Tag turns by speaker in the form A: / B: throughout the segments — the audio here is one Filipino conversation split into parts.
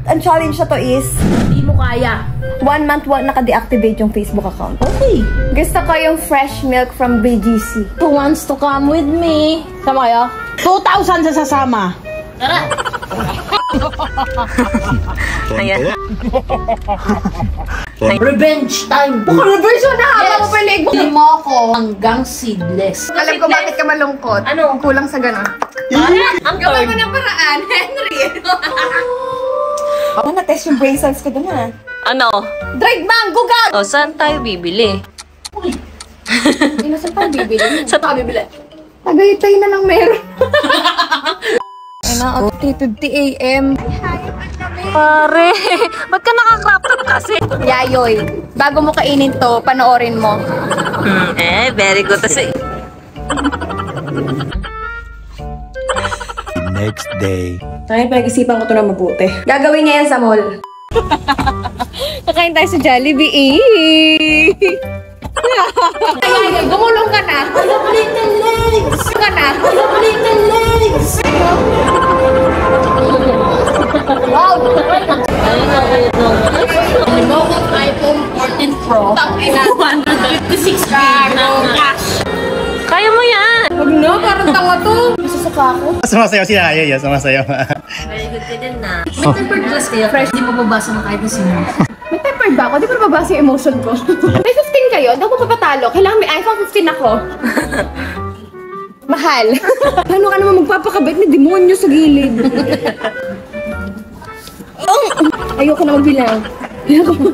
A: Ang challenge na to is,
B: Di mo kaya.
A: 1 month naka-deactivate yung Facebook account.
B: Okay.
A: Gusto ko yung fresh milk from BGC.
B: Who wants to come with me? Sama kayo? 2,000 sa sasama. Tara!
A: Ayan.
B: Revenge time!
A: Baka reverse mo na! Yes! Mapapalig mo!
B: Hindi mo ako hanggang seedless.
A: Alam ko bakit ka malungkot.
B: Ano?
A: Kulang sa gano'n.
B: Ang
A: Gawin mo ng paraan, Henry! Ako na-test yung brain cells ko dun ha.
C: Ano?
A: Dried mango, gag!
C: O, saan tayo bibili?
A: Saan pa bibili?
C: Saan tayo bibili?
A: Tagaytay na lang meron. Ano, 3:50 AM.
C: Pare, ba't ka nakakrap up kasi?
A: Yayoy, bago mo kainin to, panoorin mo.
C: Very good kasi.
D: Next day.
A: Ay, pinag-isipan ko to na mabuti. Gagawin niya yan sa mall. Kakain tayo sa Jollibee. Ay, gumulong ka na. Little legs. Ka na. Little legs. Wow.
B: iPhone 14 Pro. 256 cash.
C: Kaya mo yan!
A: Wag na, parang tanga to. Masusuka ako.
D: Sumasayaw si Aya, sumasayaw.
C: Very good ka din na.
B: May tempered glass kaya fresh, di mo babasa ng kahit na sino.
A: May tempered ba ako? Di ba mababasa yung emotion ko? May 15 kayo, hindi ako papatalo. Kailangan may iPhone 15 ako. Mahal. Paano ka naman magpapakabit na demonyo sa gilid? Ayoko na magbilang.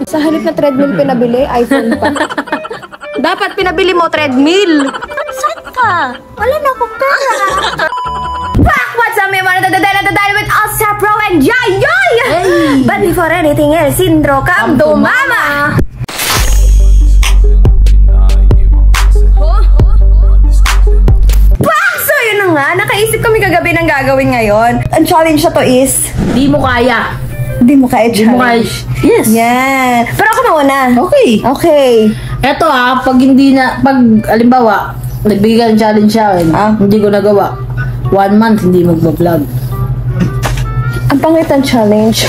A: Sa halip na treadmill pinabili, iPhone pa. Dapat pinabili mo treadmill.
C: Saan ka?
A: Wala na akong pera. Back! What's up, everyone? Dadali with Elsa Pro and Yayoy! Hey. But before anything else, Sindro, come to mama! Back! So yun na nga, nakaisip kami kagabi ng gagawin ngayon. Ang challenge na to is,
B: Di mo kaya.
A: hindi mo kaya
B: Di mo kaya.
A: challenge.
B: Yes.
A: Yan. Pero ako mauna.
B: Okay.
A: Okay.
B: Eto pag hindi na, pag alimbawa, nagbigay ka ng challenge sa akin, hindi ko nagawa. 1 month, hindi magbablog.
A: Ang pangit ang challenge.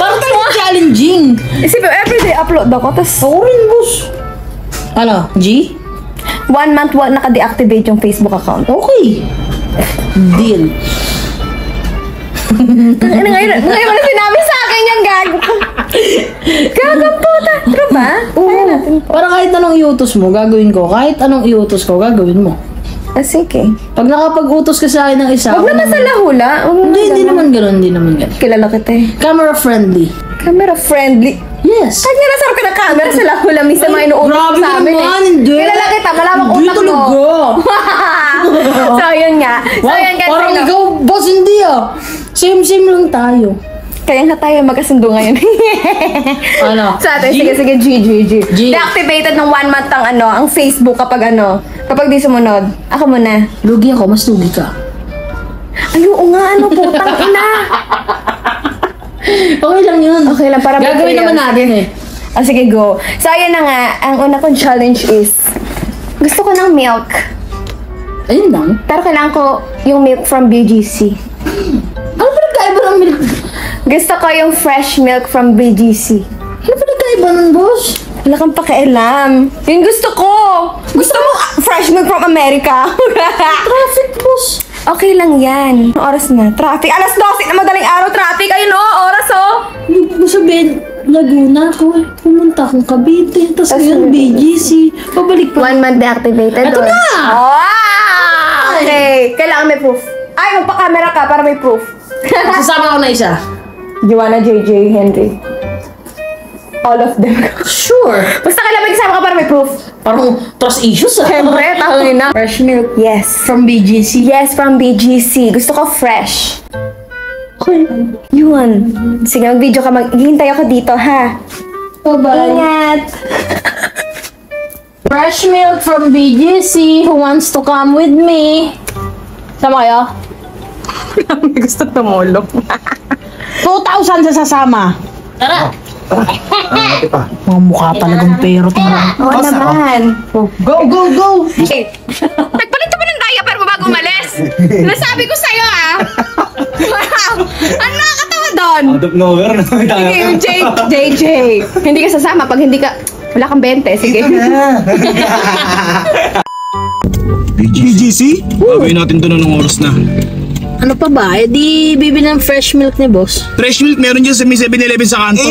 B: Parang tayo challenging.
A: Isipin, everyday upload ako, tapos
B: Orin, boss. Ano, G?
A: 1 month naka-deactivate yung Facebook account.
B: Okay. Deal.
A: Ngayon mo na sinabi sa akin yan, gag. Gagang puta. Ano ba?
B: Oo. Para kahit anong iutos mo, gagawin ko. Kahit anong iutos ko, gagawin mo.
A: Sige.
B: Pag nakapag-utos ka sa akin ng isa,
A: Huwag naman sa lahula.
B: Hindi naman gano'n, hindi naman gano'n.
A: Kilala kita eh.
B: Camera friendly.
A: Camera friendly.
B: Yes.
A: Kaya nasarap ka ng camera sa lahula. Minsan mga inuutos
B: Grabe
A: sa amin
B: naman,
A: eh.
B: hindi.
A: Kilala kita. Malawak
B: Hindi
A: utak mo.
B: talaga.
A: So, yun nga. So,
B: Wow,
A: yun guys.
B: parang ikaw, boss, hindi Same-same lang tayo.
A: Kaya nga tayo magkasundo ngayon.
B: Ano?
A: Sa atin,
B: G?
A: sige, G.
B: G.
A: Deactivated ng 1 month ang Facebook kapag di sumunod. Ako muna.
B: Lugi ako, mas lugi ka.
A: Ay, oo nga, putang ina.
B: Okay lang yun.
A: Okay lang, para
B: Gagawin naman natin eh.
A: Sige, go. So, ayan na nga. Ang una kong challenge is, gusto ko ng milk.
B: Ayun lang.
A: Pero kailangan ko yung milk from BGC.
B: Ano pinagkaiba ng milk?
A: Gusto ko yung fresh milk from BGC.
B: Ano pinagkaiba ng boss?
A: Wala kang pakialam. Yung gusto ko. Gusto mo fresh milk from America.
B: Traffic, boss.
A: Okay lang yan. Anong oras na? Traffic. Alas 12 na madaling araw. Traffic. Ayun oras
B: Hindi mo sabihin, Laguna ako. Pumunta akong Cavite. Tapos ngayon, BGC. Pabalik pa.
A: 1 month deactivated.
B: Ito na!
A: Wow! Okay. Kailangan may proof. Ay, magpa-camera ka para may proof.
B: Sasama ko na isa.
A: Joanna, JJ, Henry. All of them.
B: Sure.
A: Basta kailangan may kasama ka para may proof.
B: Parang trust issues
A: Siyempre, tangin na.
B: Fresh milk.
A: Yes.
B: From BGC.
A: Yes, from BGC. Gusto ko fresh.
B: Okay.
A: Yun. Sige, mag-video ka. Maghihintay ako dito, ha?
B: Bye-bye.
A: Ingat!
B: Fresh milk from BGC. Who wants to come with me? Sama kayo?
A: Gusto tumulong.
B: 2,000 sa sasama. Tara! Mga mukha talagang pero
A: Oo naman.
B: Go, go, go!
A: Nagpalit pa ng diaper mo bago umalis. Nasabi ko sa'yo ah! Wow! Ano nakakatawa doon?
E: Out of nowhere na
A: Sige, JJ. Hindi ka sasama pag hindi ka... Wala kang 20, sige.
E: BGC? Gagawin natin doon anong oras na.
B: Ano pa ba? Eh di bibili ng fresh milk ni boss.
E: Fresh milk meron dyan sa may 7-Eleven sa kanto.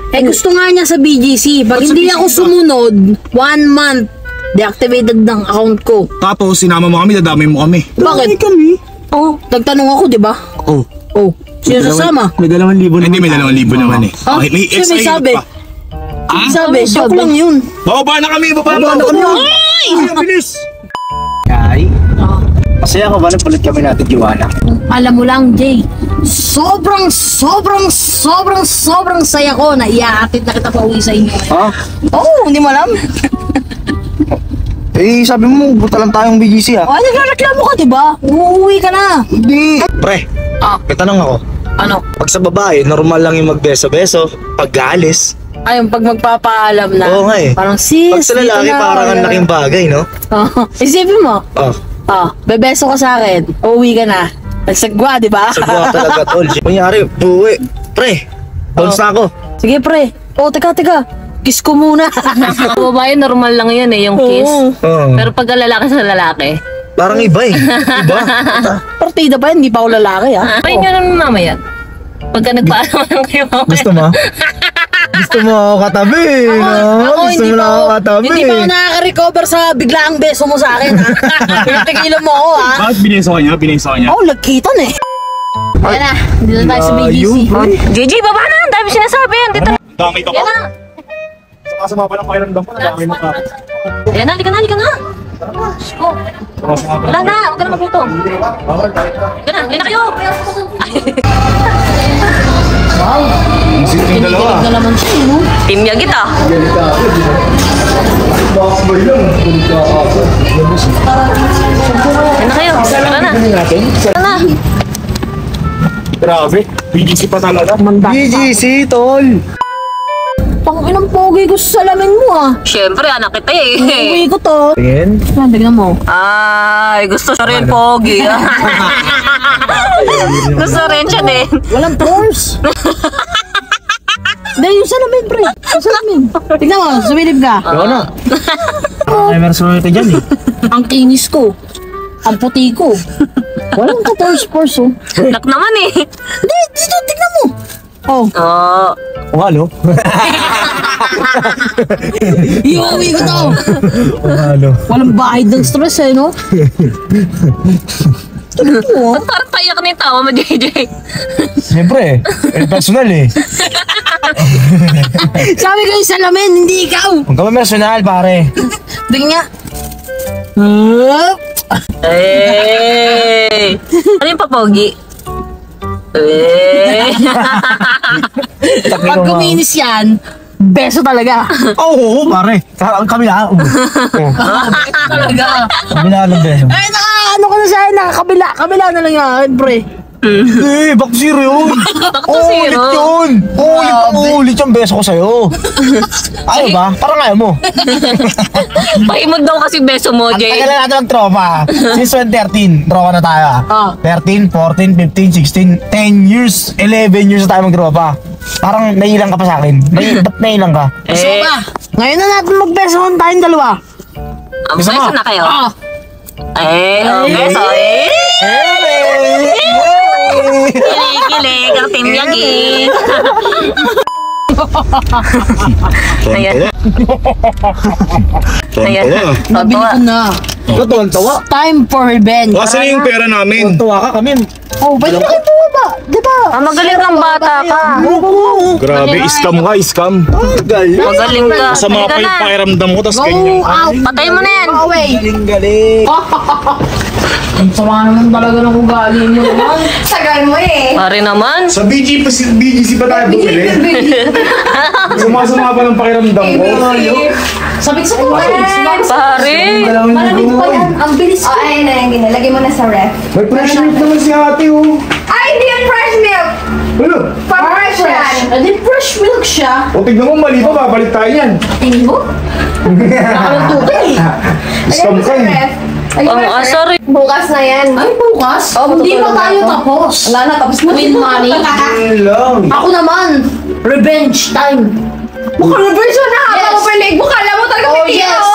B: Eh gusto nga niya sa BGC. Pag hindi ako sumunod, 1 month, deactivated ng account ko.
E: Tapos sinama mo kami, dadamay mo kami.
B: Bakit?
E: kami?
B: Oh, nagtanong ako, di ba?
E: Oh.
B: Oh, sino sasama?
E: May 2,000 naman. Hindi, may 2,000 naman eh.
B: Ah,
E: Okay, may
B: sino
E: extra
B: may
E: unit
B: sabi?
E: pa.
B: Sabi, joke lang yun.
E: Bababa na kami, bababa na kami. Ay! Bilis!
F: Ay, masaya ka ba na palit kami natin, Joanna?
B: Alam mo lang, Jay, sobrang saya ko na iaatid na kita pa uwi sa inyo.
F: Ha?
B: Oh, hindi mo alam?
F: Eh, sabi mo, buta lang tayong BGC ha?
B: Oh, nagreklamo ka, diba? Uuwi ka na.
F: Hindi! Pre, may tanong ako.
B: Ano?
F: Pag sa babae, normal lang yung magbeso-beso. Pag gaalis,
B: Ayun, pag magpapaalam na.
F: Oo nga eh.
B: Parang sis,
F: pag sa lalaki,
B: dito na.
F: parang ang laking bagay, no?
B: Oh, isipin mo.
F: Oh,
B: Bebeso ka sa akin. Uuwi ka na. Nagsagwa, diba?
F: sagwa talaga, tol. Kunyari, buwi. Pre, bounce na ako.
B: Sige, pre. Oh, teka. Kiss ko muna.
C: Sa babae, normal lang yan eh, yung kiss.
F: Oh,
C: Pero pag lalaki sa lalaki,
F: parang iba eh. Iba.
B: Partida pa, hindi pa ako lalaki, ha?
C: try nyo naman mamaya. Pagka nagpaalam lang kayo mamaya.
F: Gusto mo? Gusto mo ako katabi, no? Gusto mo na ako katabi.
B: Hindi pa ako nakaka-recover sa biglaang beso mo sa akin, ha? Pinatigilan mo ako, ha?
E: Bakit binisa ka niya?
B: Oh, lagkitan eh. Ayan na, dito na tayo sa BGC.
C: JJ, baba na! Ang dami sinasabi yan. Dito.
E: Dami ka pa.
C: Yan na.
E: Sama pa ng pakiramdam ko, nadamay mo ka.
C: Yan na, halika na. Oh. Wala na, huwag ka na magluto. Halika na kayo.
F: Yung dalawa.
B: Na naman siya, no?
C: Team Yagit ah. Yan na kayo. Tara na. Tara na.
E: Grabe, BGC pa talaga.
F: BGC, tol.
B: Panginang pogi ko sa salamin mo, ah.
C: Siyempre, anak kita eh.
B: Uwi ko to.
F: Tingin.
B: Yan, tignan mo.
C: Ay, gusto siya rin pogi. Gusto rin siya din.
B: Walang pores. Dahil yung salamin, pre. Yung salamin. Tignan mo, sumilip ka.
F: Ano? Ay, meron sumunod dyan eh.
B: Ang kinis ko. Ang puti ko. Walang ka-pores, oh.
C: Nak naman eh.
B: Hindi, dito, tignan mo. Oh,
C: Oh.
F: O halo?
B: iuwi ko to.
F: O halo?
B: Walang bahid ng stress, eh, no? Tignan mo,
C: Ba't parang tayo ka na yung tawa mo, JJ?
F: Siyempre, personal eh.
B: Sabi ko yung salamin, hindi ikaw.
F: Huwag ka personal, pare.
B: Tingnan nga.
C: Hey! Ano yung papogi? Eh!
B: Pag kuminis yan, beso talaga.
F: Oo, pare. Kabila.
B: Talaga.
F: Kabila ng beso.
B: Ay, ano ka na sa'yo, nakakabila. Kabila na lang yan, pre.
F: Eh, back to zero yun.
C: Back to zero?
F: Ulit yun. Ulit yung beso ko sa'yo. Ayaw ba? Parang ayaw mo.
C: Pahimod daw kasi beso mo,
F: Ang
C: Jay.
F: tagal na natin ng tropa. Since 2013, tropa na tayo. 13, 14, 15, 16, 10 years, 11 years na tayo mag-tropa. Parang nailang ka pa sa akin. Ba't nailang ka?
B: Gusto mo ba? Ngayon na natin magbesohan tayong dalawa.
C: Ang
F: Gusto
C: beso
F: mo?
C: na kayo. Beso eh. Kilig ang Team Yagi. Ayan. Ayan.
B: Nabili ko na.
F: Tuwan-tawa.
B: Time for revenge.
E: Kasi yung pera namin.
F: Tuwa ka kami.
B: Oh, ba't ka tuwa ba? Diba?
C: Magaling kang bata ka.
E: Grabe, scam ka, scam.
C: Magaling ka.
E: Sama pa
C: Halika
E: yung
C: na.
E: pakiramdam ko, tas ganyan.
C: Patay mo na yan.
B: Go away.
F: Galing-galing.
B: Ang sama naman talaga ng ugali mo naman.
A: Sagal mo eh.
C: Pare naman.
E: Sa BGC pa tayo bumili. Sumasama pa ng pakiramdam ko.
B: Sabik-sabik mo.
C: Pare.
B: Malamig pa yan. Ang bilis
A: Oh, ayun na yung ginalagay mo na sa ref.
E: May fresh milk naman si ate, oh.
A: Ay, hindi yan fresh milk!
E: Ano?
A: Fresh yan!
B: Hindi fresh milk siya.
E: O, tignan mo, mali pa, babalik tayo yan.
B: Tingin mo? Parang tubig.
A: Lagay
E: Scam
A: mo
E: ka
A: sa
E: eh.
A: ref.
C: sorry.
A: Bukas na yan.
B: Ay, bukas? Hindi pa tayo tapos.
A: Wala na, tapos na.
B: Win money.
E: lang.
B: Ako naman, revenge time.
A: Mukhang reverse na haba mo pa leg mo. Kala mo talaga
B: Oh,
A: pipili
B: yes.
A: ko.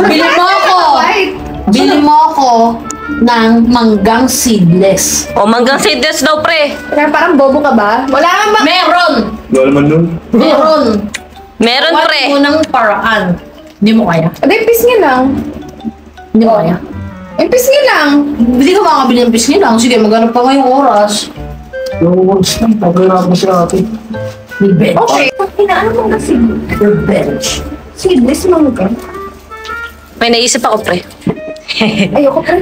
B: Bili mo ako. Bili mo ako ng manggang seedless.
C: O, manggang seedless daw, pre.
A: Parang bobo ka ba? Wala nga ba?
B: Meron!
E: Wala naman nun.
B: Meron!
C: Meron, pre.
B: Huwag mo ng paraan. Hindi mo kaya.
A: Ade, pisngi lang.
B: Hindi mo kaya.
A: Pisngi lang.
B: Hindi ka makakabili ng pisngi lang. Sige, maghanap pa ngayong oras.
E: Pagkala mo siya ate.
B: Revenge.
A: Okay. Inaano mo na
B: Revenge.
A: seedless mangga?
C: May naisip ako, pre.
A: Ayoko pa.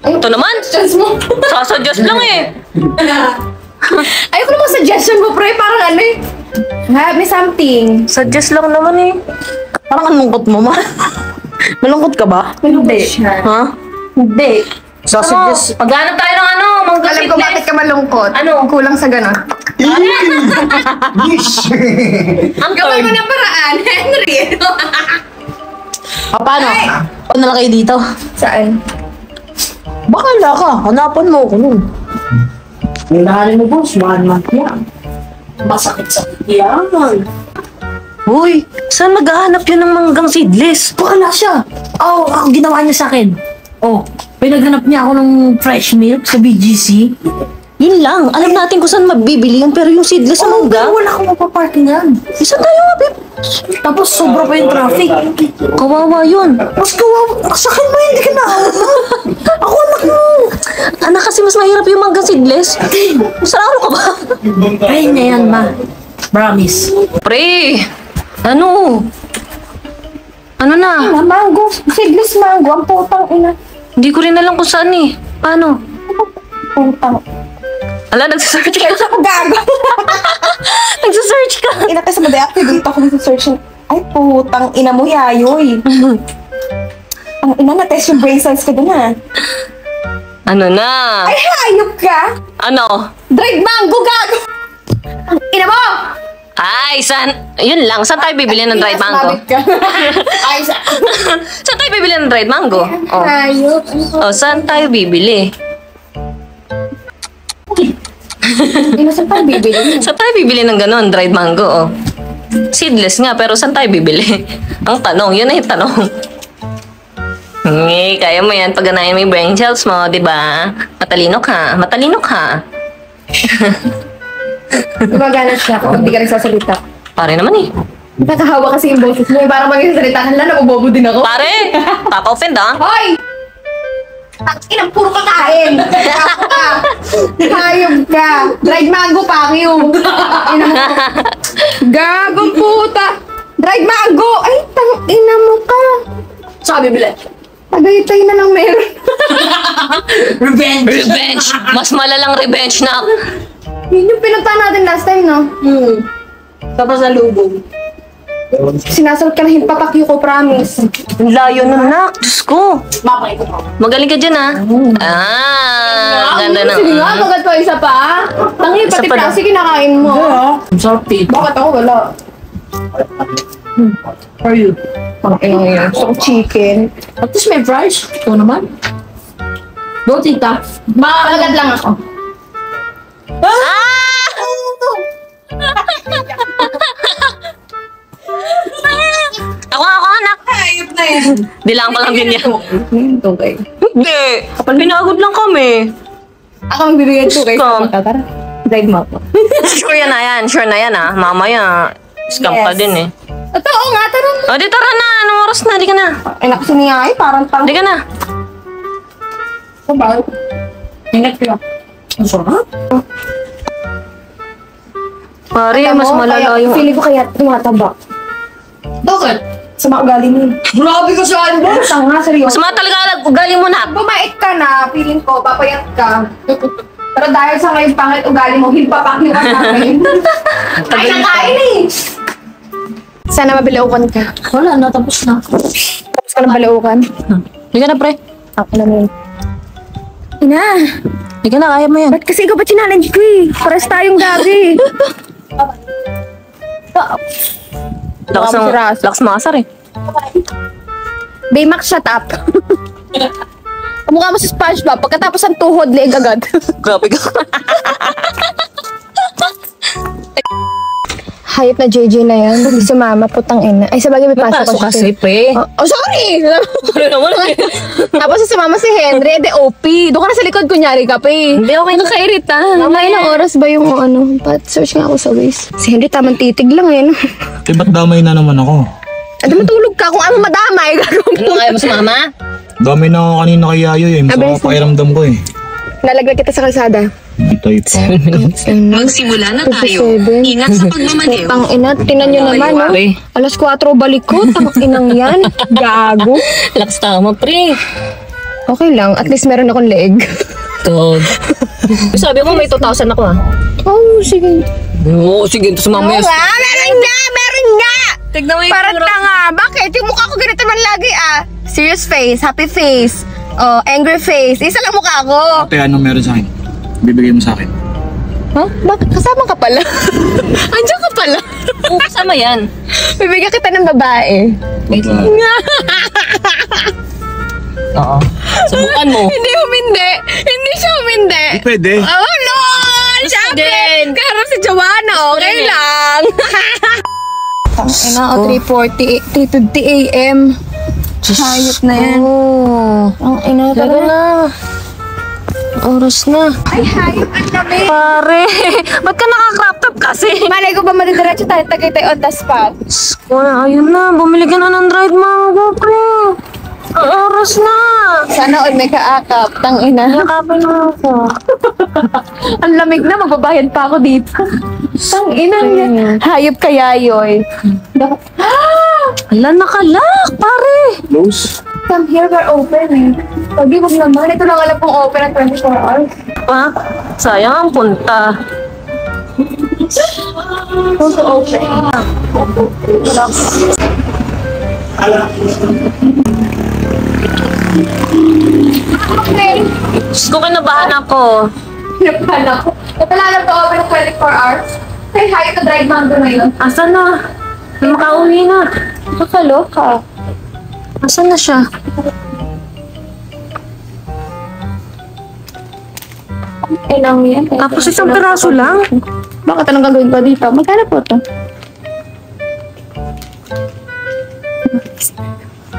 C: Ito naman.
A: Chance mo.
C: Sasuggest lang eh.
A: Ayoko naman suggestion mo, pre. Parang ano eh. Have me something.
C: Suggest lang naman eh.
B: Parang ang lungkot mo, ma. Malungkot ka ba?
A: Hindi.
C: Ha?
B: Hindi.
F: Sasuggest.
C: Paghanap tayo ng ano, manggang
A: Alam ko bakit
C: seedless.
A: ka malungkot.
C: Ano?
A: Kulang sa ganon.
E: Yeesh!
C: Ang
A: Gawin mo
C: third.
A: ng paraan, Henry.
B: Paano? Paano na kayo dito?
A: Saan?
B: Bakala ka. Hanapan mo ako nun. Hulahanin mo, boss. 1 month yan. Masakit-sakit yan.
C: Uy, saan maghahanap yun ng manggang seedless?
B: Bakala siya. Oh, ako ginawa niya sa akin. Oh, pinaghanap niya ako ng fresh milk sa BGC.
C: Yun lang. Alam natin kung saan mabibili yan, pero yung seedless sa
B: Pero
C: mangga.
B: wala akong mapaparkingan.
C: Isa tayo nga, babe.
B: Tapos sobra pa yung traffic.
C: Kawawa yun.
B: Mas kawawa. Sa akin mo, hindi ka na. Ako anak mo.
C: Anak, kasi mas mahirap yung manggang seedless. Sararo ka ba?
B: Kaya niya yan, ma. Promise.
C: Pre, ano? Ano na?
A: Mango. Seedless mango. Ang putang ina.
C: Hindi ko rin alam kung saan eh. Paano?
A: Putang.
C: Ala, nagsasearch ka.
A: Kaya ako gago.
C: Nagsasearch ka.
A: Ina kasi ma-deactivate ako sa search. Ay, putang ina mo, yayoy. Ang ina na-test yung brain cells ko dun, ha?
C: Ano na?
A: Ay, hayop ka!
C: Ano?
A: Dried mango, gago! Ang ina mo!
C: Ay, yun lang. Saan tayo bibili ng dried mango?
A: Mabit ka. Ay,
C: Saan tayo bibili ng dried mango? Oh.
A: hayop.
C: Oh, saan tayo bibili?
A: Ina, saan tayo bibili?
C: Saan tayo bibili ng ganon, dried mango? Oh. Seedless nga, pero saan tayo bibili? Ang tanong, yun na yung tanong. Kaya mo yan pag ganahin mo yung brain cells mo, di ba? Matalino ka. Matalino ka.
A: Gumagana siya kung hindi ka nagsasalita.
C: Pare naman eh.
A: Nakahawa kasi yung boses mo. Parang pag nagsasalita ka lang, nabubobo din ako.
C: Pare! Papa-offend ah.
A: Hoy! Ang inang puro kakain! Hayop ka! Dried mango, pakyo! Ina mo. Gagong puta! Dried mango! Ay, tang ina mo ka!
B: Sabi bibili.
A: Tagaytay na lang meron.
B: Revenge.
C: Revenge! Mas malalang revenge na.
A: Yun yung pinunta natin last time, no?
B: Tapos na lubog.
A: Sinasagot ka na himpapakyo ko, promise.
C: Ang layo nun, nak. Diyos ko.
B: Mapay ko pa.
C: Magaling ka dyan, ah. Ganda na.
A: Sige nga, bagat pa isa pa. Tangi,
C: Isa
A: pati
C: pa daw.
A: kasi kinakain mo.
B: Ang sarap dito.
A: Bakit ako wala?
B: For you.
A: Ang ina yun. Gusto ko chicken.
B: At least may fries. Ito naman. Go, tita.
A: Bagat lang ako.
C: Ako, anak.
A: Ayop na yan.
C: Dilaan pa lang din yan.
A: Ito kayo.
C: Hindi. Pinagod lang kami.
A: Ako magbibigay ito kayo.
C: Scam.
A: Tara. Drive mo ako.
C: Sure yan na yan. Sure na yan, ah. Mamaya, scam ka
A: Yes.
C: din eh.
A: Totoo nga, tara.
C: O, di tara na. Anong oras na? Di ka na.
A: Ay, naku, siniyay. Parang tang...
C: Di ka na.
B: Bye. Ingat kayo. Ang sarap.
C: Pare, mas malala yung...
A: Feeling ko kaya tumataba.
B: Bakit?
A: Sa mga ugali mo.
B: Grabe ka sa akin, boss.
A: Tanga,
C: Mas
A: seryoso.
C: matalaga ugali mo, nak.
A: Bumait ka na, feeling ko, papayat ka. Pero dahil sa ngayon pangit ugali mo, himpapakyo ka sa akin. Ay, nakain eh! Sana mabilaukan ka.
B: Wala na, tapos na.
A: Tapos ka ng balaukan.
C: Di ka na, pre.
A: Ako na yun. Ina,
C: Di ka na, kaya mo yan.
A: ba't kasi ikaw ba challenge ko eh? Pares tayong gabi.
C: Lakas
A: Baka masiraso.
C: makasar eh.
A: Baymax, shut up. Kamukha mo si SpongeBob. Pagkatapos ang tuhod, leeg agad.
C: Grabe ka.
A: Hayop na JJ na yan. Hindi sumama, putang ina. Ay, sabagay may pasok
C: Pasok kasi, pre.
A: Oh, sorry!
C: Ano naman?
A: Tapos sumama si Henry, de OP. Doon ka na sa likod, kunyari ka pa eh.
C: Hindi, okay na.
A: Nakairita. Mga ilang oras ba yung ano? Search nga ako sa Waze. Si Henry tamang titig lang eh. No?
F: Eh, ba't damay na naman ako?
A: Adi matulog ka. Kung ano madamay, gagawin
C: Ano kaya mo sa mama?
F: Damay na ako kanina kay Yayo eh. Masama
A: Abilis
F: pa pakiramdam ko eh.
A: Lalaglag kita sa kalsada.
F: Hindi tayo pa.
C: Magsimula na tayo.
A: 57.
C: Ingat sa pagmamaneho.
A: Tang ina, tinan nyo naman, no?
C: Pre.
A: Alas 4 balik ko. Tang inang yan. Gago.
C: Lakas tama, pre.
A: Okay lang. At least meron akong leeg.
C: Tog. Sabi mo may 2,000 ako ah.
A: Oh, sige.
C: Oo, sige. Ito sa mamaya.
A: Meron nga! Meron nga!
C: Tignan mo yung
A: Parang tanga. Bakit? Yung mukha ko ganito man lagi ah. Serious face, happy face, oh, angry face. Isa lang mukha ko.
F: Ate, anong meron sa akin? Bibigay mo sa akin.
A: Huh? Bakit? Kasama ka pala. Andiyan ka pala.
C: Oo, kasama yan.
A: Bibigyan kita ng babae.
C: Wait lang. Oo. Subukan mo.
A: Hindi humindi. Hindi siya humindi.
F: Pwede.
A: Oh, lol! Siyempre! Karap si Joanna, okay lang. Ina, o 3:50 a.m. Hayop na yan.
C: Oo.
A: Ang ina
C: Talaga
A: talaga.
C: na. Oras na.
A: Ay, hayop ang dami.
C: Pare, ba't ka naka-crop top kasi?
A: Malay ko ba madidiretso tayo Tagaytay on the spot?
C: Ayun na, bumili ka na ng dried mango, pre. Ang oras na.
A: Sana all may kaakap. Tang ina.
C: Yakapin mo ako.
A: Ang lamig na, magbabayad pa ako dito. Tang ina niya. Hayop kaya yoy.
C: Ala, nakalak, pare.
F: Close.
A: Come here, we're open eh. Sabi mo naman, ito lang alam kong open at 24 hours.
C: Pa, sayang ang punta.
A: Also open. Okay.
C: Diyos ko, kinabahan ako.
A: Pinapahan ako. Ito lang alam ko open at 24 hours. Kaya hayop na dried mango na yun.
C: Asan na? Makauwi na.
A: Nakaloka.
C: Asan na siya?
A: Ilang yan.
C: Tapos isang piraso lang.
A: Bakit anong gagawin ko dito? Magkano po ito?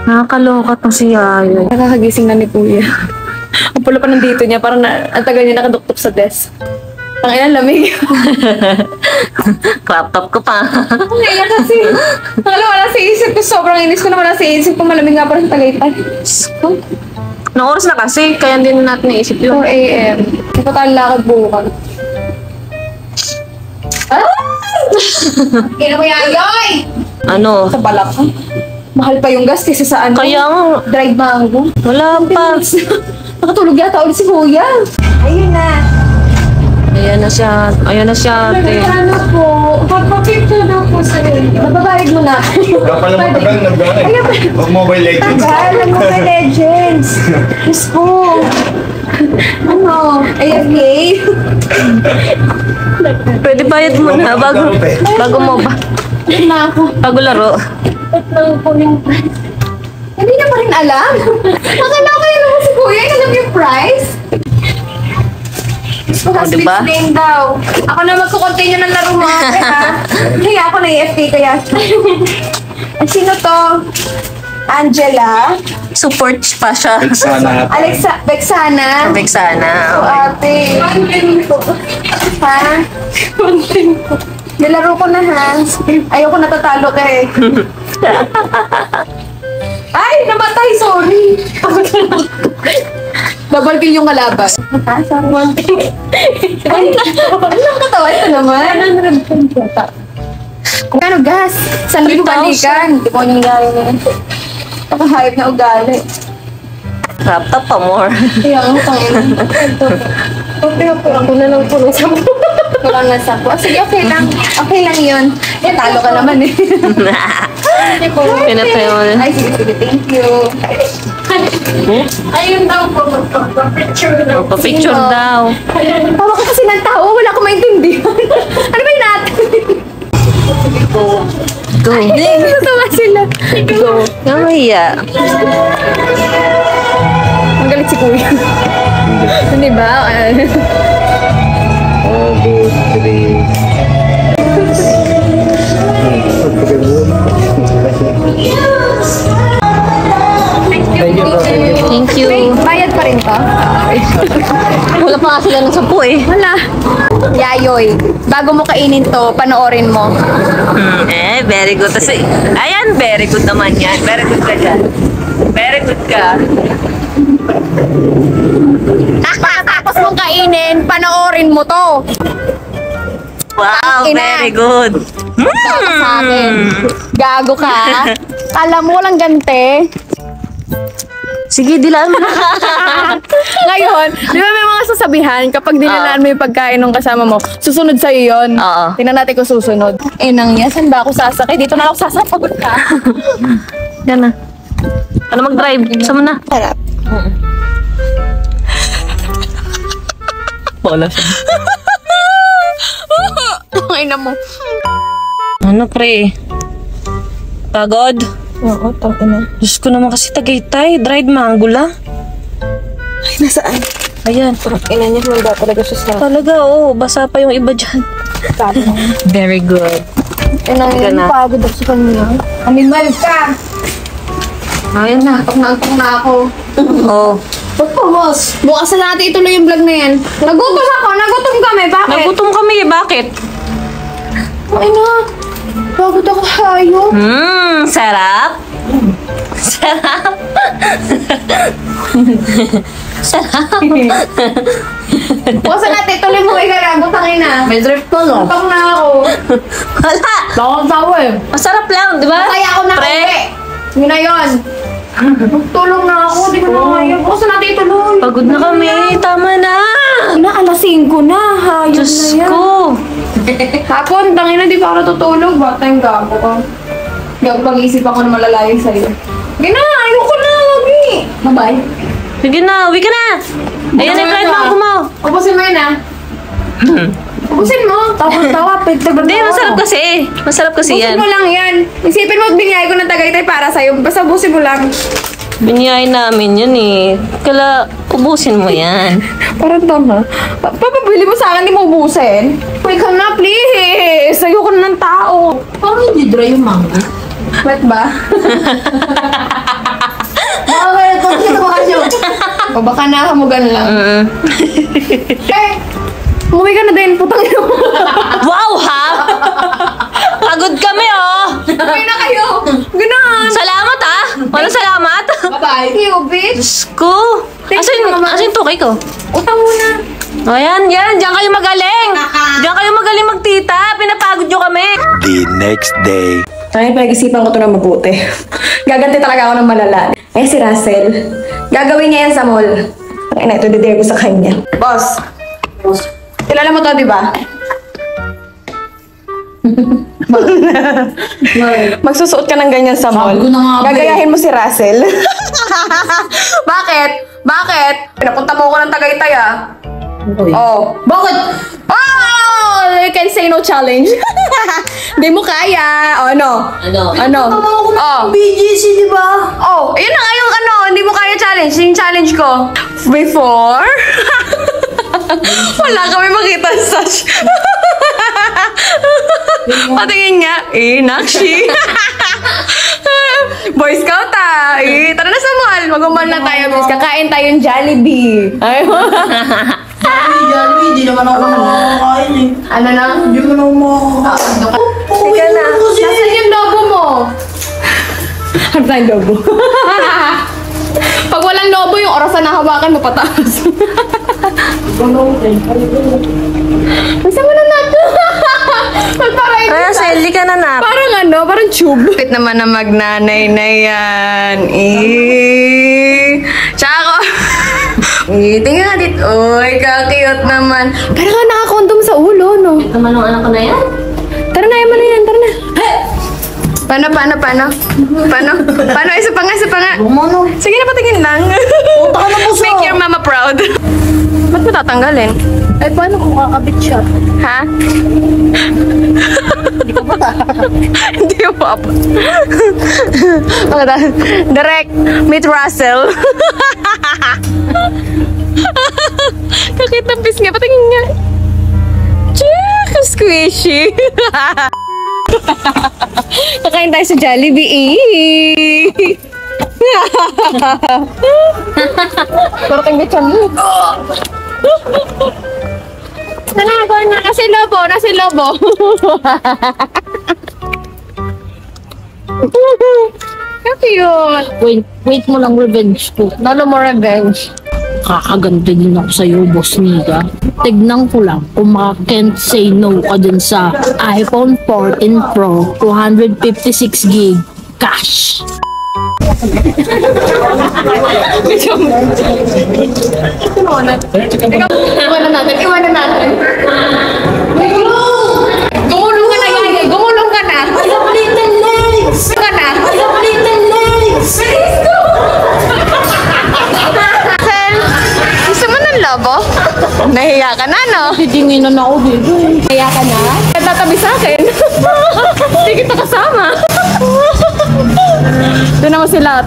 C: Nakakaloka tong si Yayo.
A: Nakakagising na ni Kuya. Ang pula pa nandito niya, parang ang tagal niya nakaduktok sa desk. Ang ina, lamig.
C: Crop top ko pa.
A: Ang ina kasi. Wala sa isip ko, sobrang inis ko na wala sa isip ko, malamig nga parang sa Tagaytay.
C: Nang oras na kasi, kaya hindi na natin naisip
A: 4
C: yun.
A: a.m. Hindi pa tayo lakad bukas. Ah! Kaya mo yan, yoy!
C: Ano?
A: Sa balak ka. Mahal pa yung gas kaysa sa ano?
C: Kaya nga,
A: Dried mango.
C: wala pa.
A: Nakatulog yata ulit si Kuya. Ayun na.
C: Ayan na siya. Ayan na siya, ate.
A: Ano po? Pagpapicture na po sa'yo. Nababayad mo na.
E: Kaya pala matagal na gano'n. Huwag Mobile Legends.
A: Tagal, ang Mobile Legends. Diyos ko. Ano? AFK?
C: Pwede bayad mo na bago mo ba?
A: Yun na ako.
C: Bago laro.
A: Ba't lang po yung price? Hindi na pa rin alam. Akala ko yun naman si Kuya. Alam yung price? Gusto ka split
C: diba?
A: name daw. Ako na magkukontinue ng laro mo ate ha. Kaya ako na AFK kaya. At sino to? Angela?
C: Support pa siya.
E: Sana.
A: Alexa? Bexana?
C: Big sana.
A: So, ate. Ha? Nilaro ko na ha. Ayoko natatalo ka eh. Ay, namatay, sorry. Double kill yung kalaban. Ha? Sorry. One thing. Ay, anong katawan ito naman? Kano gas? Saan mo
C: 3,000?
A: balikan? Hindi ko nangyari na yan. Nakahayop na ugali.
C: Crop top pa more.
A: Kaya ang tangin. Okay, ako na lang po ng sampo. Kulang na sampo. Oh, sige, okay lang. Okay lang yun. Eh, talo ka naman eh.
C: Pinatay mo na.
A: Ay, sige, thank you. Ayun daw po, magpapicture daw.
C: Papicture
A: Sino?
C: daw.
A: Tawa ka kasi ng tawa, wala ko maintindihan. Ano ba yung natin?
C: Go.
A: Ay, natawa sila.
C: Go. Namaya.
A: Ang galit si Kuya. Hindi ba?
C: Thank you.
A: Wait, bayad pa rin to?
C: Wala pa nga sila ng 10 eh.
A: Wala. Yayoy, bago mo kainin to, panoorin mo.
C: Very good. Kasi, ayan, very good naman yan. Very good ka dyan. Very good ka.
A: Tapos mong kainin, panoorin mo to.
C: Wow,
A: Ina.
C: very good.
A: Baka sa akin. Gago ka. Kala mo walang gante.
C: Sige, dilaan mo na.
A: Ngayon, di ba may mga sasabihan kapag dinalaan mo yung pagkain ng kasama mo, susunod sa'yo yun.
C: Oo.
A: Tingnan natin kung susunod. Nang yan, saan ba ako sasakay? Dito na ako sasapagod ka.
C: Yan na. Ano mag-drive? Sama na.
A: Harap.
C: Wala siya.
A: Ay na mo.
C: Ano, pre? Pagod?
A: Oo, tangina.
C: Diyos ko naman kasi Tagaytay. Dried mango la.
A: Ay, nasaan?
C: Ayan.
A: Ina niya, manda talaga siya sa
C: Talaga, oo. Basa pa yung iba dyan. Very good.
A: Ina niya,
C: na.
A: pagod ako sa kanya. Animal ka!
C: Ayan na.
A: Antok na ako.
C: Oo.
A: Ba't po, boss? Bukas na natin ituloy yung vlog na yan. Nagutom ako, nagutom kami. Bakit?
C: Nagutom kami eh. Bakit?
A: Ay na, pagod ako hayo.
C: Sarap. Sarap. Sarap.
A: Bukas na natin ituloy mo ikarago, tangina.
B: May drip ko, no?
A: Antok na ako.
C: Wala.
B: Bakong tawa eh.
C: Masarap lang, di ba?
A: Kaya ako na
C: Pre.
A: uwi. Yun na yun. Tulong na ako, di ko na kaya. Bukas na natin ituloy.
C: Pagod na kami. Tama na.
A: Ina, alas 5 na. Hayop
C: Diyos
A: na yan.
C: ko.
A: Hapon, tangina, di pa ako natutulog. Bata yung gago ko. Gago, pag-iisip ako na malalayo sa'yo. Gina, ayoko na. Lagi. Bye-bye.
C: Sige na, uwi ka na. Ayan na yung dried mango mo.
A: Ubusin mo yun, ah. Ubusin mo.
B: Tawa, pagtagal
C: Hindi, masarap kasi. Masarap kasi
A: Ubusin
C: yan.
A: mo lang yan. Isipin mo, binigay ko ng Tagaytay para sa'yo. Basta ubusin mo lang.
C: Biniyay namin yan eh. Kala, ubusin mo yan.
A: Parang tama. Papabili mo sa akin, di mo ubusin. Uy ka na, please. Ayoko na ng tao.
B: Parang hindi dry yung manga.
A: Wet ba?
B: Baka kaya ito, kita ko kayo.
A: O baka nakamugan lang. Eh, umuwi ka na din. Putang ina mo.
C: Wow, ha? Pagod kami, oh.
A: Umuwi na kayo. Ganoon.
C: Salamat, ha? Walang salamat.
A: Bye-bye. You, bitch.
C: Diyos ko.
A: Thank you naman.
C: Asan yung tukay ko?
A: Utang muna.
C: O, yan. Diyan kayo magaling. Diyan kayo magaling magtita. Pinapagod nyo kami.
D: The next day.
A: Ay, pag-isipan ko ito na mabuti. Gaganti talaga ako ng malala. Eh, si Russell. Gagawin niya yan sa mall. Ay, na ito, didare ko sa kanya. Boss. Kilala mo to, di ba? Magsusuot ka ng ganyan sa mall.
B: Sabi ko na nga, babe.
A: Gagayahin mo si Russell. Bakit? Bakit? Pinapunta mo ko ng Tagaytay, ah. Oh.
B: Bakit?
A: Oh! You can say no challenge. Di mo kaya. Oh, ano? Ano? Oh.
B: BGC, di ba?
A: Oh, yun na nga yung ano, hindi mo kaya challenge. Yung challenge ko. Before? Wala kami makita sa patingin nga. Nakshi. Boy Scout ah. Tara na sa mall. Mag-mall na tayo. Bilis kakain tayong Jollibee. Ay.
B: Jollibee, di naman ako makakain eh.
A: Ano na?
B: Hindi mo naman makakain.
A: Sige na. Nasaan yung lobo mo? Ano tayong lobo? Pag walang lobo, yung orasan na hawakan mo pataas. Basta mo na nato.
C: Kaya, Selly ka na na.
A: Parang ano, parang tube. Pit naman na magnanay na yan. Tsaka ako. Tingnan nga dito. Uy, kakiyot naman. Parang nga nakakondom sa ulo, no?
C: Tama nung anak ko na yan.
A: Tara na, yaman na yan. Tara na. Paano? Isa pa nga.
B: Bumano.
A: Sige na, patingin lang.
B: Punta ka na puso.
A: Make your mama proud. Ba't mo tatanggalin?
B: Eh, paano kung kakabit siya?
A: Ha?
B: Hindi ka ba
C: Hindi mo pa. Direct, meet Russell. Kakitapis nga, patingin nga. Check, squishy. Kakain tayo sa Jollibee. Parating ka mo. Nalago na kasi lobo, nasi lobo. Cute.
B: Wait mo lang revenge ko.
C: Lalo mo revenge.
B: Kakaganti din ako sa'yo, Boss Nika. Tignan ko lang kung can't say no ka dun sa iPhone 14 Pro 256 gig cash.
A: Iwanan natin. Gumulong ka na yan. Gumulong ka na. I have little legs. Ka na. I have little legs.
C: Gusto mo ng lobo? Nahiya ka na, no?
B: Titingin na ako dito.
C: Nahiya ka na? Tatabi sa akin. Hindi kita kasama. Tinan mo sila.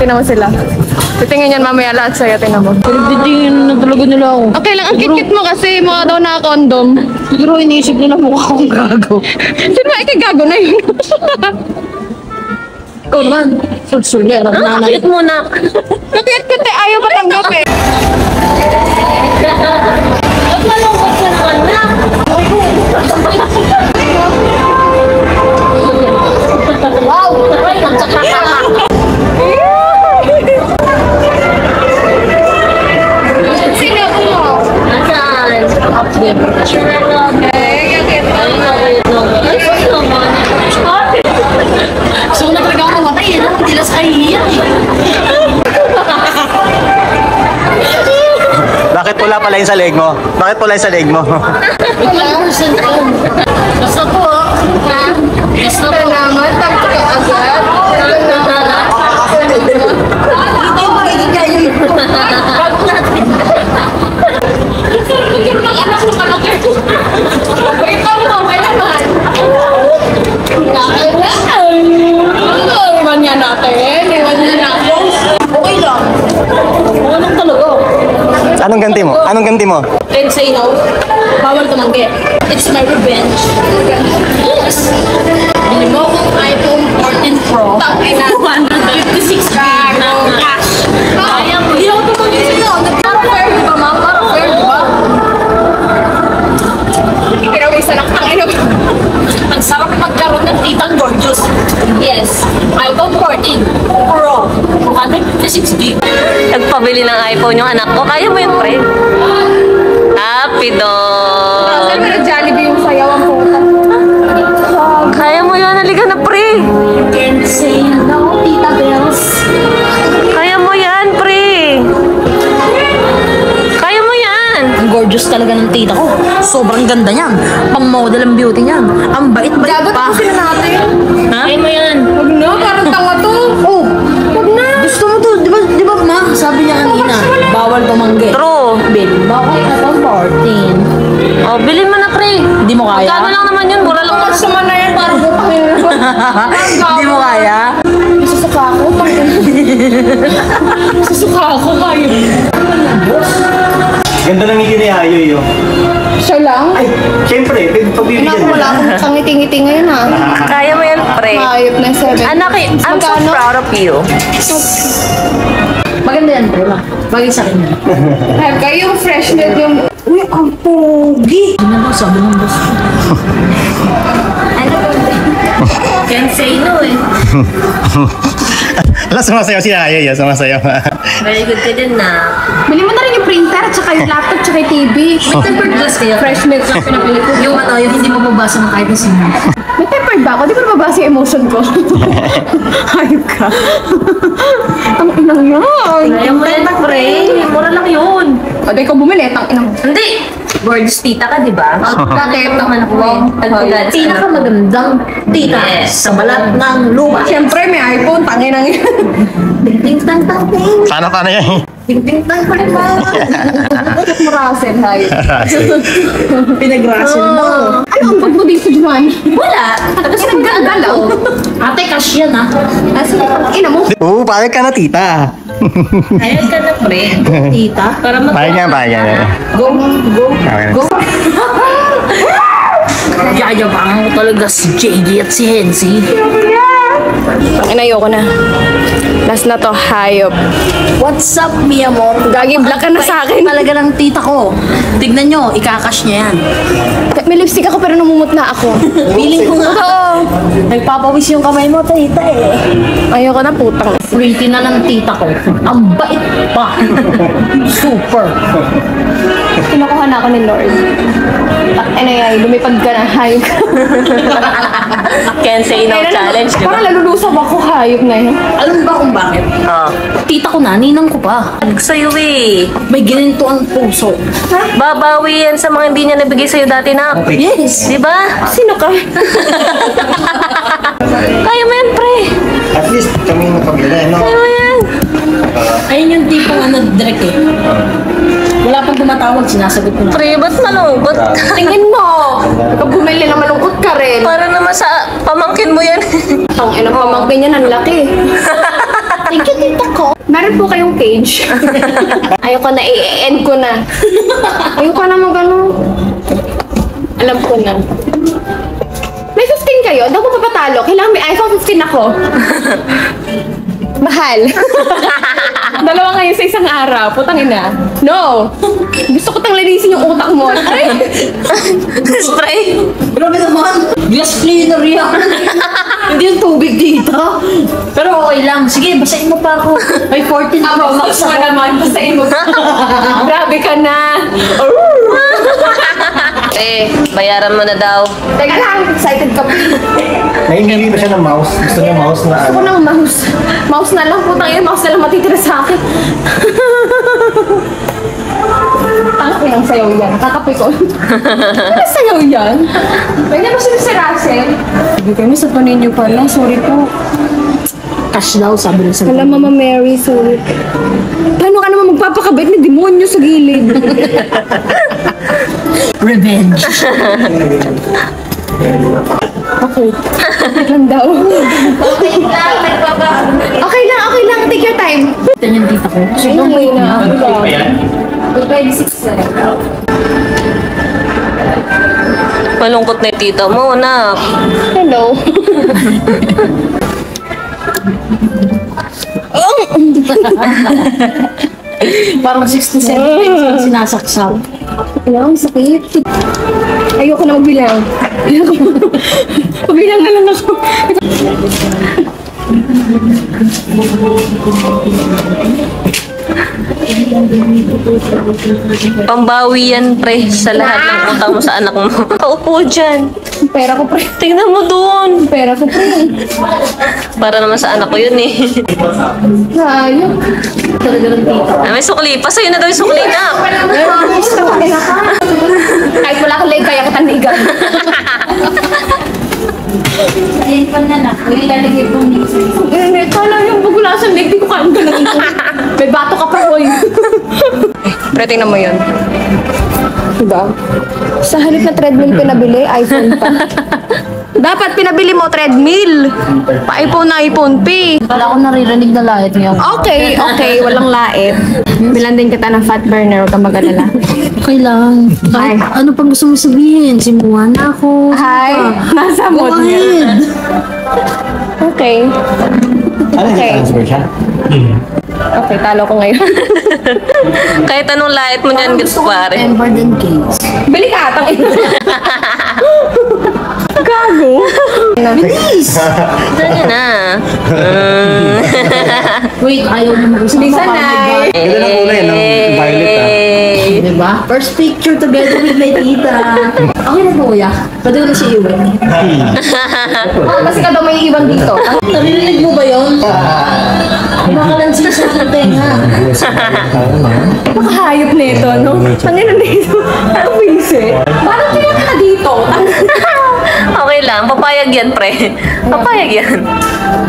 C: Titingin yan mamaya lahat sa'yo, tinan mo.
B: Titingin na talaga nila ako.
C: Okay lang, ang kit-kit mo kasi mukha daw na-condom.
B: Siguro iniisip nila mukha akong gago.
C: Sino ba ikagago na yun?
B: Ikaw naman, sulsulera.
C: Nakakit mo na. Kakit-kit eh, ayaw pa tanggapin. At malungkot ka naman na.
B: Wow!
C: Sino mo?
B: Nasaan? Up there. So, nagtaga ako matay, eh. Hindi lang sa kahihiyan, eh.
F: Bakit pula pala yung sa leg mo? Bakit pula yung sa leg mo?
B: 1% yun. Basta po, ah. Basta po.
A: Naman, tapos ka agad.
B: Hindi mo kayo. Bago natin.
A: Ikaw mo, may naman. Iwan niya natin.
B: Okay lang. Okay lang talaga.
F: Anong ganti mo? Anong ganti mo?
B: Can't say no. Bawal tumanggi. It's my revenge. Yes. Bili mo akong iPhone 14 Pro.
A: Tangin na.
B: 256 gig na cash. Kaya mo. Hindi ako tumanggi sa'yo.
A: Parang fair, di ba, ma'am? Parang fair, di ba? Ikinawisan ang tangin.
B: Ang sarap magkaroon ng titang gorgeous. Yes. iPhone 14 Pro. 256 gig.
C: Nagpabili ng iPhone yung anak ko. Kaya mo yun, pre. Happy dog.
A: Saan mo na Jollibee yung sayaw ang puta?
C: Kaya mo yun. Halika na, pre.
B: Can't say no, Tita Bells.
C: Kaya mo yan, pre. Kaya mo yan.
B: Ang gorgeous talaga ng tita ko. Sobrang ganda niyan. Pang-model ang beauty niyan. Ang bait-bait
A: Gagot
B: pa.
A: ko sila natin.
B: Ha? Kaya mo yan.
A: Huwag na, parang tanga to.
B: Oh, wag na. Gusto mo to, di ba ma? Sabi niya kanina, bawal tumanggi.
C: True.
B: Bilhin mo ako iPhone 14.
C: Oh, bilhin mo na, pre.
B: Hindi mo kaya?
C: Magkano lang naman yun? Mura lang.
A: Mas naman na yan, parang butangin.
B: Hindi mo kaya?
A: Susuka ako, tangin. Susuka ako, kayo.
F: Ganda ng ngiti ni Ayoy, yo.
A: Siya lang?
F: Ay, syempre, pagbibigyan
A: Anak,
F: mo.
A: wala akong kangiti-ngiti ngayon, ha?
C: Kaya mo yan, pre.
A: Hayop na 7.
C: Anak, I'm so
A: Magkano?
C: proud of you.
B: Maganda yan, bro. Bagay sa akin yan.
A: Have kayo yung freshness yung...
B: Uy, ang pogi! Ano ba sabi ng boss ko? Can't say no eh.
F: Alam, sumasayaw si Ayoy, yo. Sumasayaw.
C: Very good ka din na.
A: Bili mo na rin yung printer, at saka yung laptop, at saka yung TV.
B: May tempered glass kayo.
A: Freshness ang pinapili ko.
B: Yung ano, yung hindi mababasa ng kahit na sino.
A: May tempered ba ako? Di ko nababasa yung emotion ko. Hayop ka. Ang inang yan.
C: Kaya mo yan, pre. Mura lang yun.
A: O, di ko bumili. Tang inang.
C: Hindi. Gorgeous tita ka, di ba?
A: Dati,
C: naman ako eh.
B: Pinakamagandang tita
C: Yes.
B: sa balat ng lupa.
A: Siyempre, may iPhone. Tangin ang yan.
B: Ting tang tang ting.
F: Paano yan?
A: Ting-ting-tang pa rin ba? Russell, hay.
B: Pinag-russell mo.
A: Ano ang pag mo dito, Juan?
C: Wala. Tapos nag-galaw.
B: Ate, cash yan ah.
A: Sige, ina mo.
G: Oo, payag ka na, tita.
C: Ayun ka na, pre.
B: Tita.
C: Para mag-
G: Payag yan.
B: Go.
G: Okay.
B: Go. Yayabangan ko talaga si JD at si Hensi.
A: Ayoko na. Last na to, hayop.
B: What's up, mi amor?
A: Gagi, black ka na sa akin.
B: Talaga ng tita ko. Tignan nyo, ikakash niya yan.
A: May lipstick ako pero namumut na ako.
B: Feeling ko nga.
A: Oo.
B: Nagpapawis yung kamay mo, tita eh.
A: Ayoko na, putang.
B: Pretty na ng tita ko. Ang bait pa. Super.
A: Kinukuha na ako ni Lord. Ay, lumipad ka na, hayop.
C: Can't say no challenge, di ba?
A: Parang lalulusaw ako, hayop na yun.
B: Alam mo ba kung bakit? Tita ko na, ninang ko pa.
C: Sa'yo eh.
B: May ginito ang puso.
C: Babawi yan sa mga hindi niya nabigay sa'yo dati na.
B: Yes.
C: Di ba?
A: Sino ka?
C: Kaya mo yan, pre.
G: At least kami napagdala, no?
C: Kaya mo yan.
B: Ayun yung tipo nga nag-direct eh. Wala pang tumatawag, sinasagot ko na.
C: Pre, ba't malungkot?
A: Tingin mo. Pag bumili na malungkot ka rin.
C: Para naman sa pamangkin mo yan.
A: Ang ina pamangkin niya, ang laki.
B: Thank you, tita ko.
A: Meron po kayong page. Ayoko na, i-end ko na. Ayoko na mag-ano. Alam ko na. May 15 kayo? Daw ko papatalo. Kailangan may iPhone 15 ako. Mahal. Dalawa ngayon sa isang araw. Putang ina. No. Gusto ko tang linisin yung utak mo. Ay.
C: Spray.
B: Grabe naman. Glass cleaner yan. Hindi yung tubig dito. Pero okay lang. Sige, basahin mo pa ako. May 14
A: Ako,
B: Max
A: mo naman. Basta mo. Grabe ka na.
C: Bayaran mo na daw.
A: Teka lang. Excited ka pa.
G: Nahingili ba siya ng mouse? Gusto niya mouse na
A: Ako ng mouse. Mouse na lang. Putang ina. Mouse na lang matitira sa akin. Tangak yung sayaw yan. Kakapikon. Ano sayaw yan? May na ba sila si Russell? Hindi kayo sa paninyo pala. Sorry po.
B: cash daw, sabi niya sa
A: Wala, Mama Mary, sorry. Paano ka naman magpapakabait na demonyo sa gilid?
B: revenge.
A: Okay. Lang daw. Okay lang. Take your time.
B: Ito yung tita ko.
A: Sobrang may na. 26 na.
C: Malungkot na yung tita mo, anak.
A: Hello.
B: Parang 67 pesos sinasaksaw.
A: Alam, sakit. Ayoko na magbilang. Magbilang na lang ako.
C: Pambawi yan, pre, sa lahat ng utang mo sa anak mo. Paupo dyan.
A: Pera ko, pre.
C: Tingnan mo doon.
A: Pera ko, pre.
C: Para naman sa anak ko yun eh.
A: Sayang.
B: Talaga ng tita.
C: Ay, may sukli. Pasa'yo na daw yung sukli na.
A: Kahit wala kang leg, kaya kitang ligan.
B: Ayun pa na na. May ilalagay po niyo sa
A: Kala yung bagulasan leg, di ko kaya ganun. May bato ka pa, oy. Pre, tingnan mo yun. Diba? Sa halip na treadmill pinabili, iPhone pa. Dapat pinabili mo treadmill. Pa-iPhone na iPhone P.
B: Wala ko naririnig na lahit niya.
A: Okay, walang lait. Bilan din kita ng fat burner, huwag kang mag-alala.
B: Okay lang. Kahit
A: Ay.
B: ano pang gusto mo sabihin? Simuhan na ako.
A: Hi, nasa
B: Go
A: mood niya.
B: ahead.
A: Okay.
G: Ano yung
A: Okay.
G: transfer siya?
A: Okay, talo ko ngayon.
C: Kahit anong lait mo niyan, gets pare.
B: Ember and cakes.
A: Bili ka, atang ito. Gago.
B: Bilis!
C: Dali na.
B: Wait, ayaw na mag-usap.
A: Bisa na.
G: Ganda ng kulay, no? Violet, ah.
B: Diba? First picture together with my tita. Okay na po, kuya. Pwede ko na siya iwan.
A: Oh, kasi ka daw may iwan dito.
B: Narinig mo ba yun? Baka lang sila sa aking tenga.
A: Nakahayop nito, no? Tangin na nito. Ang bise. Parang kaya ka dito.
C: Okay lang, papayag yan, pre. Papayag yan.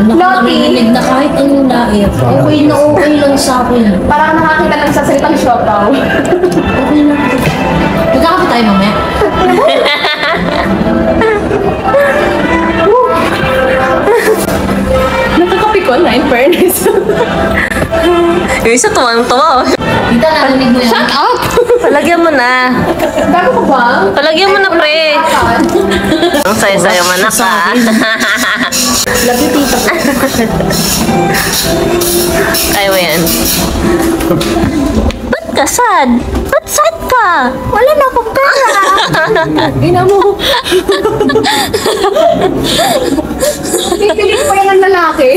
B: Nakakarinig na kahit anong lair. Okay lang sa akin.
A: Parang nakakita ng sasalitang siopaw.
B: Okay lang. Magkakape tayo mamaya.
A: Nakakapi ko na, in fairness.
C: Yung isa tuwang-tuwa.
B: Tita, narinig mo yan?
A: Shut up!
C: Palagyan mo na.
A: Bago ko ba?
C: Palagyan mo na, pre. Ang sayo-sayo man ka.
A: Love you, tita.
C: Kaya mo yan. Ba't ka sad? Ba't sad ka? Wala na akong pera.
A: Ina mo. Pipilit pa yan ang lalaki.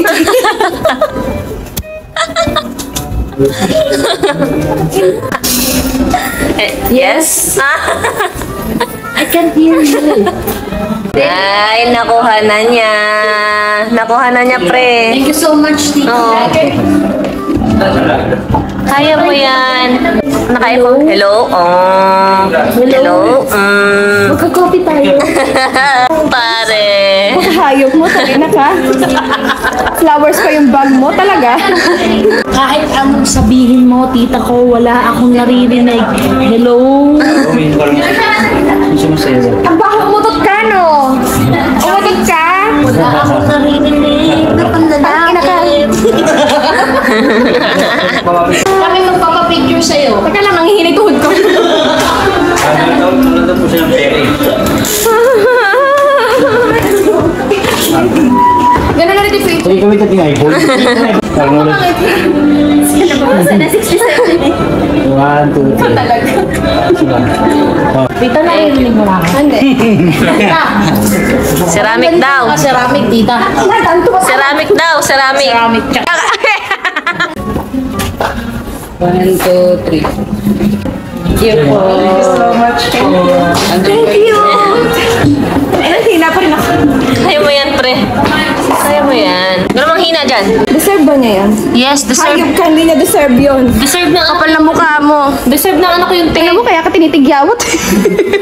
C: Yes?
B: I can't hear you.
C: Ay, nakuha na niya. Nakuha na niya, pre.
B: Thank you so much, Tita.
C: Oo. Kaya mo yan. Nakaya ko. Hello? Oh. Hello?
A: Magka-coffee tayo.
C: Pare.
A: Hayop mo, talina ka. Flowers pa yung bag mo, talaga.
B: Kahit anong sabihin mo, tita ko, wala akong naririnig. Hello?
A: Ang baho umutot ka, no? Umutot ka?
B: Wala akong naririnig. Ang lalaki. Kami magpapapicture sa'yo.
A: Teka lang, nangihinig tuhod ko. Ganun na rin yung face.
E: Hindi kami kating iPhone.
A: Sana 67.
E: 1, 2, 3.
A: Talaga.
B: Tita, naririnig mo na ako.
A: Hindi.
C: Ceramic daw.
B: Ceramic, tita.
A: Natanto ka.
C: Ceramic daw. Ceramic.
B: Ceramic.
H: 1, 2, 3. Thank you po. Thank you so much.
A: Thank you. Ayun, hina pa rin ako.
C: Kaya mo yan, pre. Kaya mo yan. Pero mang hina dyan.
A: Deserve ba niya yan?
C: Yes, deserve.
A: Hayop ka, hindi niya deserve yun.
C: Deserve na
A: Kapal na mukha mo.
C: Deserve na anak ko yung
A: Tingnan mo, kaya ka tinitigyawat.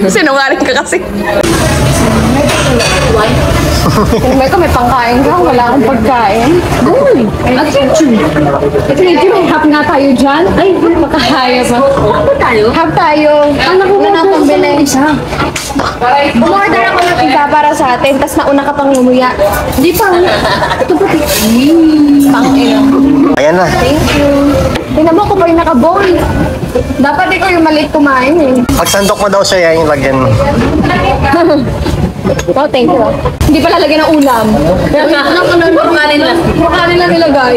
A: Sinungaling ka kasi. Tingnan ko, may pangkain ka. Wala akong pagkain. Uy! At thank you. Hap nga tayo dyan. Ay, makahayop mo. Hap tayo? Hap tayo. Ano ko na pambili? Isa. Umorder ako ng iba para sa atin, tas nauna ka pang umuya. Hindi pa. Ito pa. Pang-ino.
F: Ayan na.
A: Thank you. Tingnan mo ko pa yung naka-bowl. Dapat ikaw yung maliit kumain eh.
F: Pag sandok mo daw siya, yung lagyan mo.
A: Oh, thank you. Hindi pa lalagyan ng ulam. Makanin lang. Makanin lang nilagay.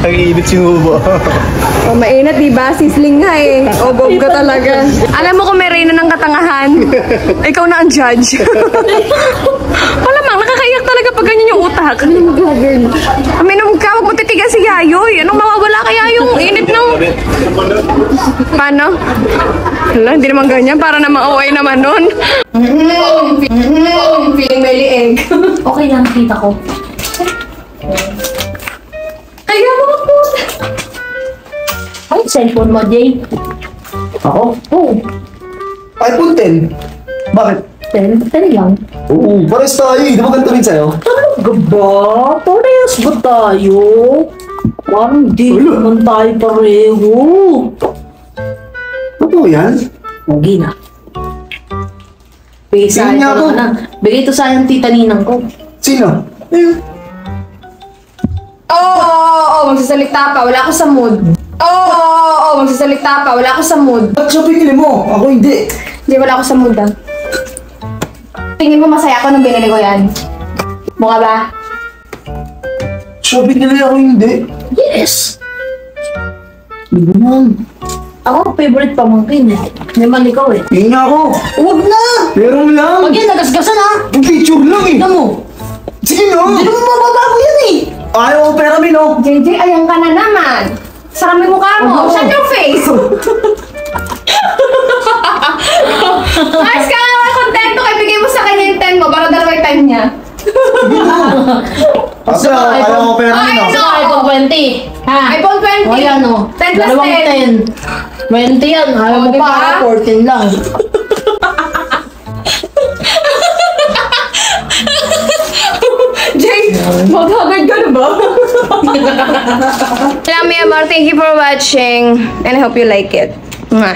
F: Ang init si Hubo.
A: Oh, mainit, diba? Sisling nga eh. Obob ka talaga. Alam mo kung may reyna ng katangahan, ikaw na ang judge. Malamang, nakakaiyak talaga pag ganyan yung utak. Aminom ka, huwag mo titigan si Yayoy. Anong mawawala kaya yung init ng... Paano? Hala, hindi naman ganyan. Para naman away naman nun. Feeling belly egg.
B: Okay lang, tita ko.
A: Ay, mo po.
B: Ay, cellphone mo, Jay.
F: Ako?
B: Oo.
F: iPhone 10. Bakit?
B: 10 lang.
F: Oo, pares tayo eh. Di ba ganito rin sa'yo?
B: Talaga ba? Parehas ba tayo? Parang di naman tayo pareho.
F: Ano yan?
B: Huwag na. Bigay sa
F: Bigyan niya
B: akin
F: ako.
B: na. Bigay ito sa akin tita ninang ko.
F: Sino? Ayun.
A: Oo, magsasalita pa. Wala ako sa mood. Oo, magsasalita pa. Wala ako sa mood.
F: Ba't siya pinili mo? Ako hindi.
A: Hindi, wala ako sa mood ah. Tingin mo masaya ako nung binili ko yan. Mukha ba?
F: Siya pinili ako hindi.
B: Yes!
F: Hindi naman.
B: Ako, favorite pamangkin eh. Naman ikaw eh.
F: Tingin nga ako.
B: Huwag na!
F: Meron lang.
B: Huwag yan, nagasgasan ha!
F: Yung picture lang eh.
B: Tignan mo!
F: Sige na.
B: Hindi mo mababago yan eh!
F: Ayaw ko pera min oh.
A: JJ, ayan ka na naman. Sarap mo yung mukha mo. Shut your face. Ayos ka nga, kontento ka. Bigay mo sa kanya yung 10 mo para dalawa yung time niya.
F: Kasi ayaw ko pera min oh.
A: Ay, no!
B: iPhone 20. Ha?
A: iPhone 20.
B: O yan o.
A: 10 plus
B: Dalawang 10. 20 yan. Ayaw mo
A: diba?
B: pa. 14 lang.
A: Jay, maghagad ka na ba? Salamat, Amar. Thank you for watching. And I hope you like it. Mwah.